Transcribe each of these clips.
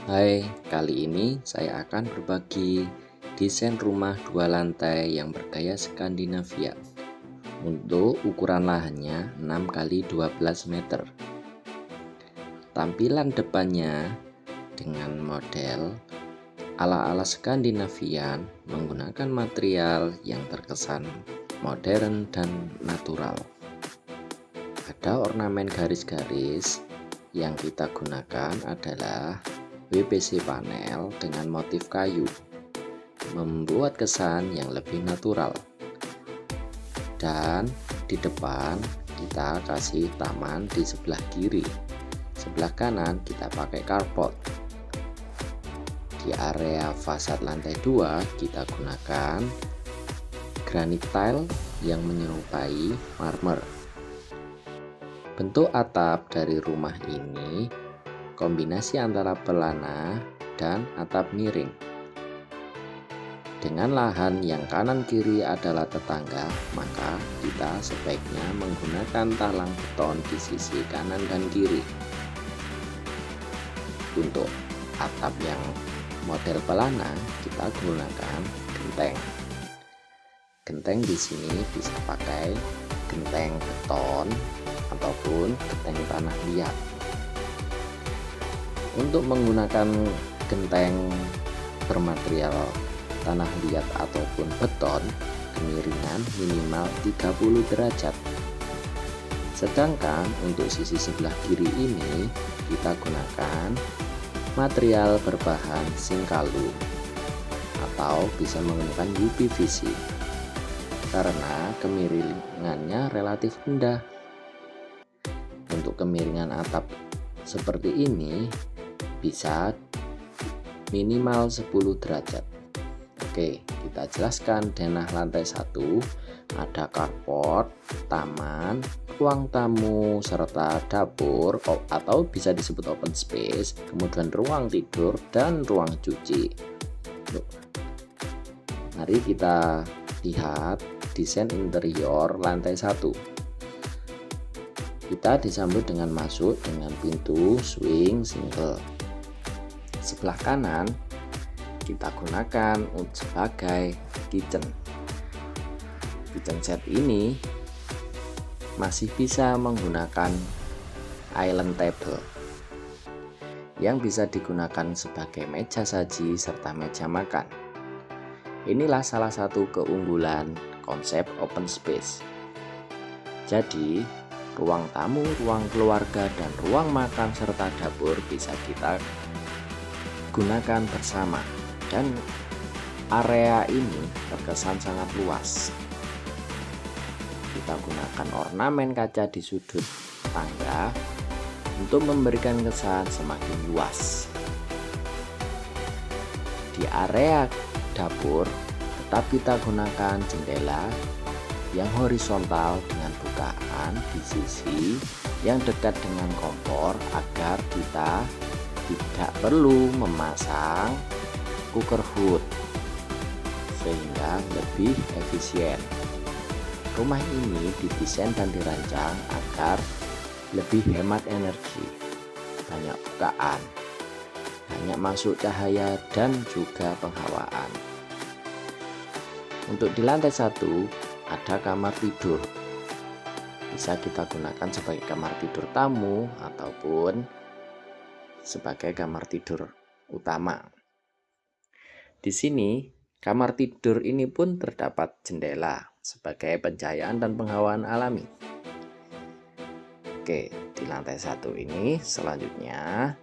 Hai, kali ini saya akan berbagi desain rumah 2 lantai yang bergaya Skandinavia untuk ukuran lahannya 6 kali 12 meter. Tampilan depannya dengan model ala-ala Skandinavian menggunakan material yang terkesan modern dan natural. Ada ornamen garis-garis yang kita gunakan adalah WPC panel dengan motif kayu, membuat kesan yang lebih natural. Dan di depan kita kasih taman di sebelah kiri, sebelah kanan kita pakai carport. Di area fasad lantai 2 kita gunakan granit tile yang menyerupai marmer. Bentuk atap dari rumah ini kombinasi antara pelana dan atap miring. Dengan lahan yang kanan kiri adalah tetangga, maka kita sebaiknya menggunakan talang beton di sisi kanan dan kiri. Untuk atap yang model pelana, kita gunakan genteng. Genteng di sini bisa pakai genteng beton ataupun genteng tanah liat. Untuk menggunakan genteng bermaterial tanah liat ataupun beton, kemiringan minimal 30 derajat. Sedangkan untuk sisi sebelah kiri ini kita gunakan material berbahan singkalu atau bisa menggunakan UPVC karena kemiringannya relatif rendah. Untuk kemiringan atap seperti ini bisa minimal 10 derajat. Oke, kita jelaskan denah lantai 1 ada carport, taman, ruang tamu serta dapur atau bisa disebut open space, kemudian ruang tidur dan ruang cuci. Mari kita lihat desain interior lantai 1. Kita disambut dengan masuk dengan pintu swing single. Sebelah kanan kita gunakan sebagai kitchen. Kitchen set ini masih bisa menggunakan island table yang bisa digunakan sebagai meja saji serta meja makan. Inilah salah satu keunggulan konsep open space. Jadi ruang tamu, ruang keluarga, dan ruang makan serta dapur bisa kita gunakan bersama, dan area ini terkesan sangat luas. Kita gunakan ornamen kaca di sudut tangga untuk memberikan kesan semakin luas. Di area dapur tetap kita gunakan jendela yang horizontal dengan bukaan di sisi yang dekat dengan kompor agar kita tidak perlu memasang cooker hood sehingga lebih efisien. Rumah ini didesain dan dirancang agar lebih hemat energi, banyak bukaan, banyak masuk cahaya dan juga penghawaan. Untuk di lantai 1 ada kamar tidur, bisa kita gunakan sebagai kamar tidur tamu ataupun sebagai kamar tidur utama. Di sini kamar tidur ini pun terdapat jendela sebagai pencahayaan dan penghawaan alami. Oke, di lantai 1 ini selanjutnya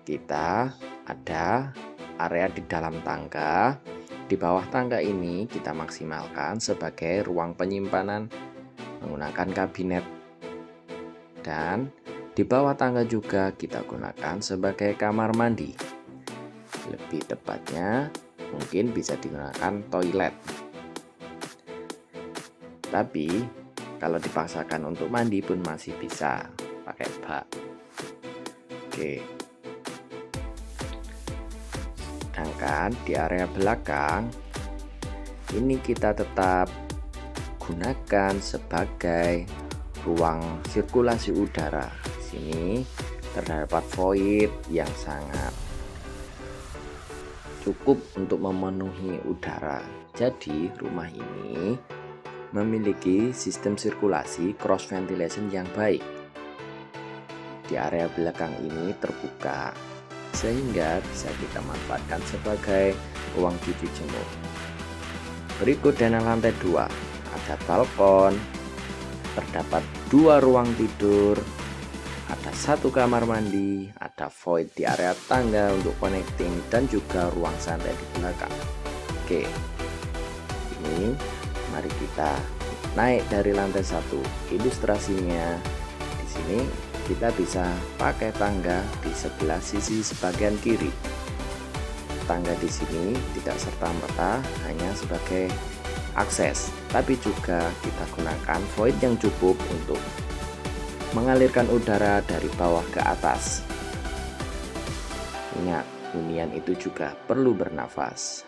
kita ada area di dalam tangga. Di bawah tangga ini kita maksimalkan sebagai ruang penyimpanan menggunakan kabinet, dan di bawah tangga juga kita gunakan sebagai kamar mandi. Lebih tepatnya mungkin bisa digunakan toilet. Tapi kalau dipaksakan untuk mandi pun masih bisa pakai bak. Oke. Sedangkan di area belakang ini kita tetap gunakan sebagai ruang sirkulasi udara. Di sini terdapat void yang sangat cukup untuk memenuhi udara. Jadi rumah ini memiliki sistem sirkulasi cross ventilation yang baik. Di area belakang ini terbuka, sehingga bisa kita manfaatkan sebagai ruang cuci jemur. Berikut dana lantai 2, ada balkon, terdapat 2 ruang tidur, ada 1 kamar mandi, ada void di area tangga untuk connecting, dan juga ruang santai di belakang. Oke, ini mari kita naik dari lantai 1. Ilustrasinya di sini kita bisa pakai tangga di sebelah sisi sebagian kiri. Tangga di sini tidak serta-merta hanya sebagai akses, tapi juga kita gunakan void yang cukup untuk mengalirkan udara dari bawah ke atas. Ingat, hunian itu juga perlu bernafas.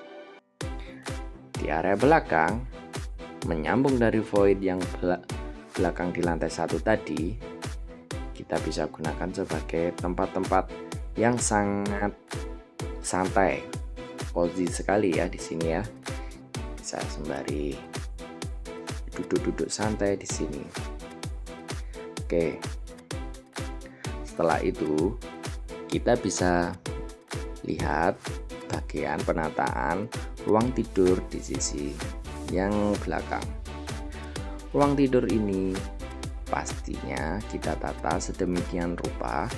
Di area belakang, menyambung dari void yang belakang di lantai 1 tadi, kita bisa gunakan sebagai tempat-tempat yang sangat santai, cozy sekali ya di sini ya. Bisa sembari duduk-duduk santai di sini. Oke. Setelah itu, kita bisa lihat bagian penataan ruang tidur di sisi yang belakang. Ruang tidur ini pastinya kita tata sedemikian rupa,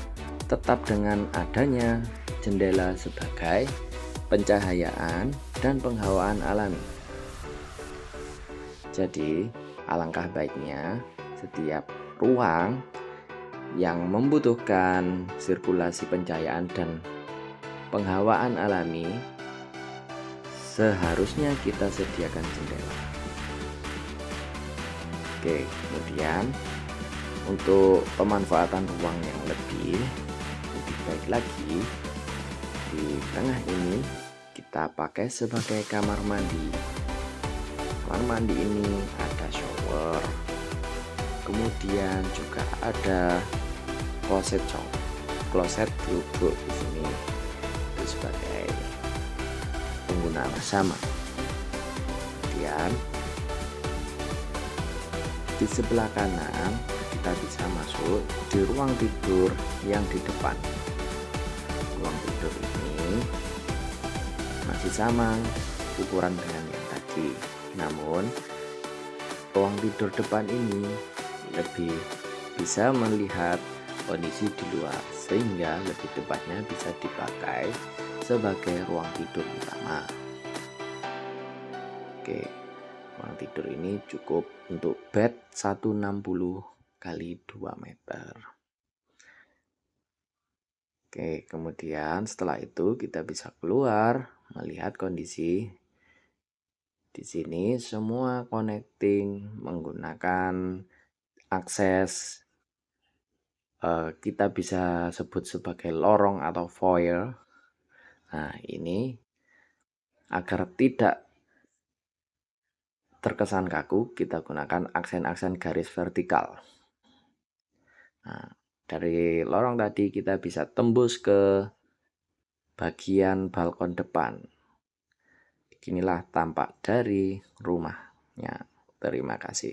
tetap dengan adanya jendela sebagai pencahayaan dan penghawaan alami. Jadi, alangkah baiknya setiap ruang yang membutuhkan sirkulasi pencahayaan dan penghawaan alami seharusnya kita sediakan jendela. Oke, kemudian untuk pemanfaatan ruang yang lebih baik lagi, di tengah ini kita pakai sebagai kamar mandi. Kamar mandi ini ada shower, kemudian juga ada kloset duduk di sini, itu sebagai penggunaan bersama. Kemudian di sebelah kanan kita bisa masuk di ruang tidur yang di depan. Ruang tidur ini masih sama ukuran dengan yang tadi, namun ruang tidur depan ini lebih bisa melihat kondisi di luar, sehingga lebih tepatnya bisa dipakai sebagai ruang tidur utama. Oke, ruang tidur ini cukup untuk bed 160 kali 2 meter. Oke, kemudian setelah itu kita bisa keluar melihat kondisi di sini. Semua connecting menggunakan akses kita bisa sebut sebagai lorong atau foyer. Nah, ini agar tidak terkesan kaku, kita gunakan aksen-aksen garis vertikal. Nah, dari lorong tadi kita bisa tembus ke bagian balkon depan. Inilah tampak dari rumahnya. Terima kasih.